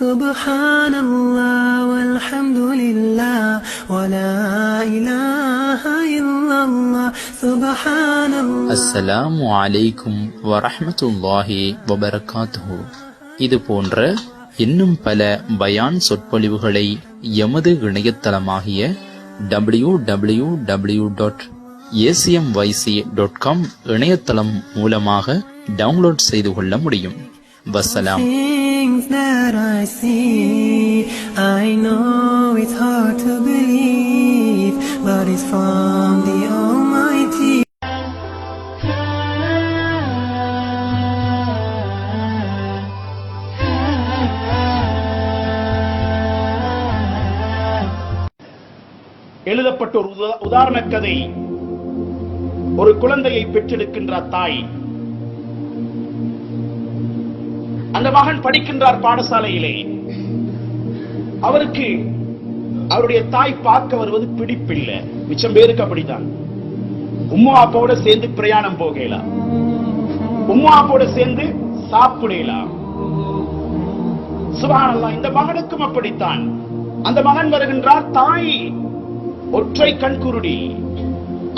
Subhanallah walhamdulillah wa la ilaha illallah. Subhanallah. அஸ்ஸலாமு அலைக்கும் வரஹ்மத்துல்லாஹி வபரகாத்துஹு. இது போன்ற இன்னும் பல பயான் சொற்பொழிவுகளை எமது இணையதளமாகிய www.acmyc.com இணையதளம் மூலமாக டவுன்லோட் செய்து கொள்ள முடியும். வஸ்ஸலாம். Things that I see, I know it's hard to believe, but it's from the Almighty. எழுதப்பட்ட ஒரு உதாரண கதை. ஒரு குழந்தையை பெற்றெடுக்கின்றார் தாய். அந்த மகன் படிக்கின்றார் பாடசாலையிலே. அவருக்கு அவருடைய தாய் பார்க்க வருவது பிடிப்பில்லை. மிச்சம் பேருக்கு அப்படித்தான். உம்மா அப்பாவோட சேர்ந்து பிரயாணம் போகலாம், உம்மா அப்பாவோட சேர்ந்து சாப்பிடலாம். சுப்ஹானல்லாஹ். இந்த மகனுக்கும் அப்படித்தான். அந்த மகன் வருகின்றார். தாய் ஒற்றை கண் குருடி.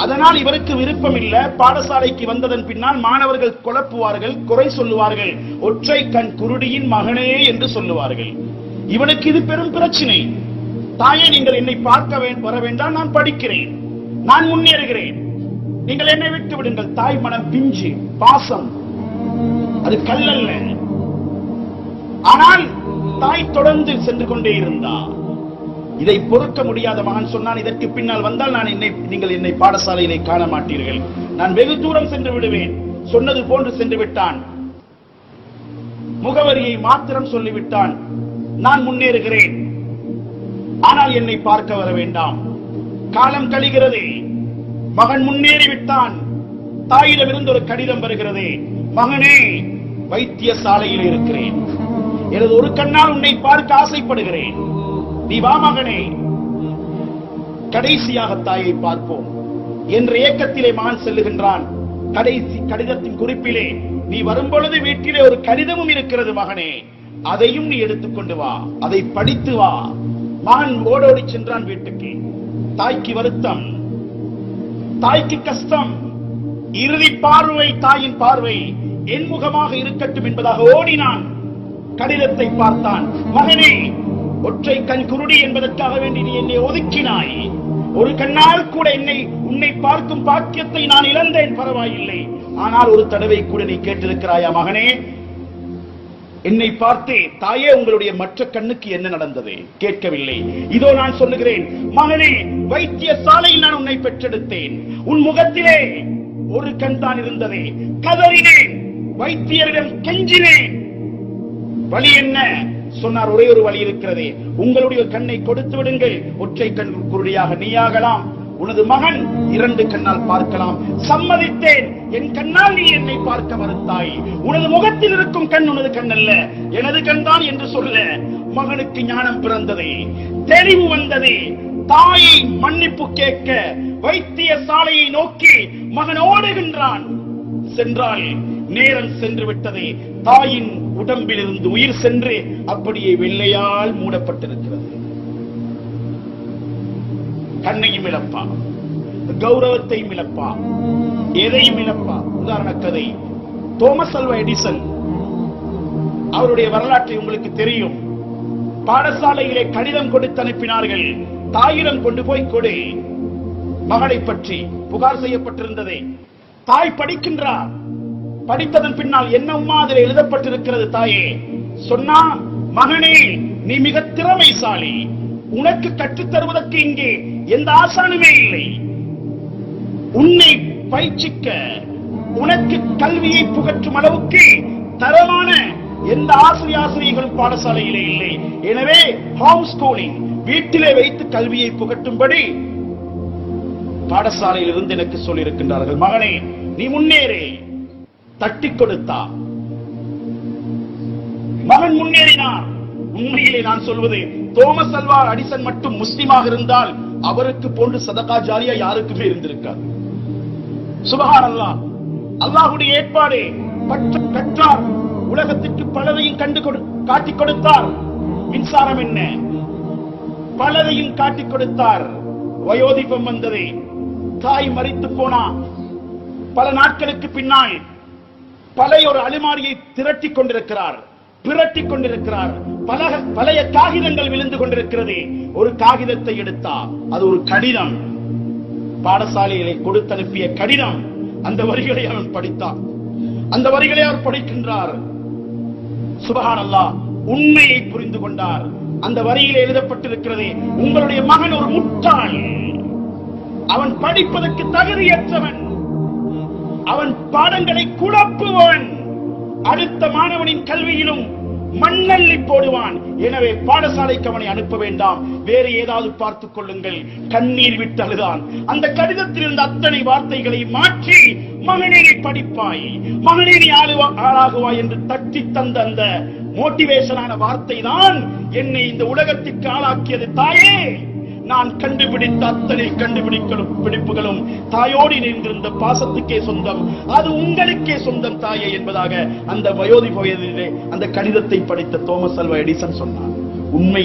அதனால் இவருக்கு விருப்பம் இல்ல. பாடசாலைக்கு வந்ததன் பின்னால் மாணவர்கள் குழப்புவார்கள், குறை சொல்லுவார்கள். ஒற்றை கண் குருடியின் மகனே என்று சொல்லுவார்கள். இவனுக்கு இது பெரும் பிரச்சனை. தாயே, நீங்கள் என்னை பார்க்க வர வேண்டாம், நான் படிக்கிறேன், நான் முன்னேறுகிறேன், நீங்கள் என்னை விட்டு விடுங்கள். தாய் மனம் பிஞ்சு, பாசம் அது கல்லல்ல. ஆனால் தாய் தொடர்ந்து சென்று கொண்டே இருந்தார். இதை பொறுக்க முடியாத மகன் சொன்னான், இதற்கு பின்னால் வந்தால் நீங்கள் என்னை பாடசாலையிலே காண மாட்டீர்கள், நான் வெகு தூரம் சென்று விடுவேன். சொன்னது போன்று சென்று விட்டான். முகவரியை மாத்திரம் சொல்லிவிட்டான். நான் முன்னேறுகிறேன், ஆனால் என்னை பார்க்க வர வேண்டாம். காலம் கழிகிறது. மகன் முன்னேறிவிட்டான். தாயிடமிருந்து ஒரு கடிதம் வருகிறது. மகனே, வைத்தியசாலையில் இருக்கிறேன், எனது ஒரு கண்ணால் உன்னை பார்க்க ஆசைப்படுகிறேன், நீ வா மகனே, கடைசியாக தாயை பார்ப்போம் என்ற ஏக்கத்திலே மகன் செல்லுகின்றான். கடைசி கடிதத்தின் குறிப்பிலே, நீ வரும்பொழுது வீட்டிலே ஒரு கடிதமும் இருக்கிறது மகனே, அதையும் நீ எடுத்துக்கொண்டு வா, அதை படித்து வா. மகன் ஓடோடி சென்றான் வீட்டுக்கு. தாய்க்கு வருத்தம், தாய்க்கு கஷ்டம். இறுதி பார்வை, தாயின் பார்வை என் முகமாக இருக்கட்டும் என்பதாக ஓடினான். கடிதத்தை பார்த்தான். மகனே, ஒற்றை கண் குருடி என்பதற்காக வேண்டி நீ என்னை ஒதுக்கினாய். ஒரு கண்ணால் கூட உன்னை பார்க்கும் பாக்கியத்தை நான் இழந்தேன், பரவாயில்லை. ஆனால் ஒரு தடவை கூட நீ கேட்டிருக்கிறாயா மகனே? என்னை பார்த்தே, தாயே, உங்களுடைய மற்ற கண்ணுக்கு என்ன நடந்தது? கேட்கவில்லை. இதோ நான் சொல்லுகிறேன் மகனே, வைத்தியசாலையில் நான் உன்னை பெற்றெடுத்தேன். உன் முகத்திலே ஒரு கண் தான் இருந்ததே. கதறினேன், வைத்தியரிடம் கெஞ்சினேன். வழி என்ன சொன்னார்? ஒரே ஒரு வழி இருக்கிறது, உங்களுடைய கண்ணை கொடுத்து விடுங்கள், ஒற்றை கண் குருடியாக நீயாகலாம், உனது மகன் இரண்டு கண்ணால் பார்க்கலாம். சம்மதித்தேன். என் கண்ணால் நீ என்னை பார்க்க மறுத்தாய். உனது முகத்தில் இருக்கும் கண் உனது கண் அல்ல, எனது கண் தான் என்று சொல்ல மகனுக்கு ஞானம் பிறந்தது, தெளிவு வந்தது. தாயை மன்னிப்பு கேட்க வைத்தியசாலையை நோக்கி மகன் ஓடுகின்றான். சென்றால் நேரம் சென்று விட்டது. தாயின் உடம்பில் இருந்து உயிர் சென்று அப்படியே வெள்ளையால் மூடப்பட்டிருக்கிறது. கண்ணையும் இழப்பா, கௌரவத்தையும் இழப்பா, எதையும் இழப்பா. உதாரண கதை, தோமஸ் ஆல்வா எடிசன். அவருடைய வரலாற்றை உங்களுக்கு தெரியும். பாடசாலையிலே கடிதம் கொடுத்து அனுப்பினார்கள். தாயிடம் கொண்டு போய் கொடு, மகளை பற்றி புகார் செய்யப்பட்டிருந்ததே. தாய் படிக்கின்றார். படித்ததன் பின்னால் என்னவுமா அதில் எழுதப்பட்டிருக்கிறது? தாயே சொன்னா, மகனே, நீ மிக திறமைசாலி, உனக்கு கற்றுத் தருவதற்கு இங்கே எந்த ஆசானுமே இல்லை. உன்னை பயிற்சிக்க, உனக்கு கல்வியை புகற்றும் அளவுக்கு தரமான எந்த ஆசிரியர்களும் பாடசாலையிலே இல்லை. எனவே ஹோம் ஸ்கூலிங், வீட்டிலே வைத்து கல்வியை புகட்டும்படி பாடசாலையில் இருந்து எனக்கு சொல்லியிருக்கின்றார்கள். மகனே, நீ முன்னேறே. தட்டி கொடுத்தா மகன் முன்னேறினார். உண்மையிலே நான் சொல்வது, தோமஸ் ஆல்வா எடிசன் மட்டும் முஸ்லிமாக இருந்தால் அவருக்கு போன்று சதகா ஜாரியா யாருக்குமே இருந்திருக்காது. சுப்ஹானல்லாஹ். அல்லாஹ்வுடைய ஏற்பாடு. பெற்றார், உலகத்திற்கு பலரையும் காட்டிக் கொடுத்தார். மின்சாரம் என்ன, பலதையும் காட்டிக் கொடுத்தார். வயோதிபம் வந்தது. தாய் மரித்து போனா. பல நாட்களுக்கு பின்னால் பழைய ஒரு அலுமாரியை திரட்டிக் கொண்டிருக்கிறார், பிரட்டிக் கொண்டிருக்கிறார். பழைய காகிதங்கள் விழுந்து கொண்டிருக்கிறது. ஒரு காகிதத்தை எடுத்தார். அது ஒரு கடிதம், பாடசாலையிலே கொடுத்தனுப்பிய கடிதம். அந்த வரிகளை அவன் படித்தான். அந்த வரிகளை அவர் படிக்கின்றார். சுப்ஹானல்லாஹ், உண்மையை புரிந்து கொண்டார். அந்த வரியில் எழுதப்பட்டிருக்கிறது, உங்களுடைய மகன் ஒரு முட்டாள், அவன் படிப்பதற்கு தகுதியற்றவன், அவன் பாடங்களை குழப்புவன், அடுத்த மாணவனின் கல்வியிலும் மண்ணள்ளி போடுவான். எனவே பாடசாலைக்கு அவனை அனுப்ப வேண்டாம், வேறு ஏதாவது பார்த்துக் கொள்ளுங்கள். கண்ணீர் விட்டு அழுதான். அந்த கடிதத்தில் இருந்த அத்தனை வார்த்தைகளை மாற்றி, மகனே நீ படிப்பாய், மகனே நீ ஆளாகுவாய் என்று தட்டி தந்த அந்த மோட்டிவேஷனான வார்த்தை தான் என்னை இந்த உலகத்திற்கு ஆளாக்கியது. தாயே, நான் கண்டுபிடித்த அத்தனை கண்டுபிடிப்புகளும் தாயோடு இணைந்திருந்த பாசத்துக்கே சொந்தம், அது உங்களுக்கே சொந்தம் தாயே என்பதாக அந்த வயோதிப வயதிலே அந்த கடிதத்தை படித்த தோமஸ் அல்வா எடிசன் சொன்னார். உண்மை.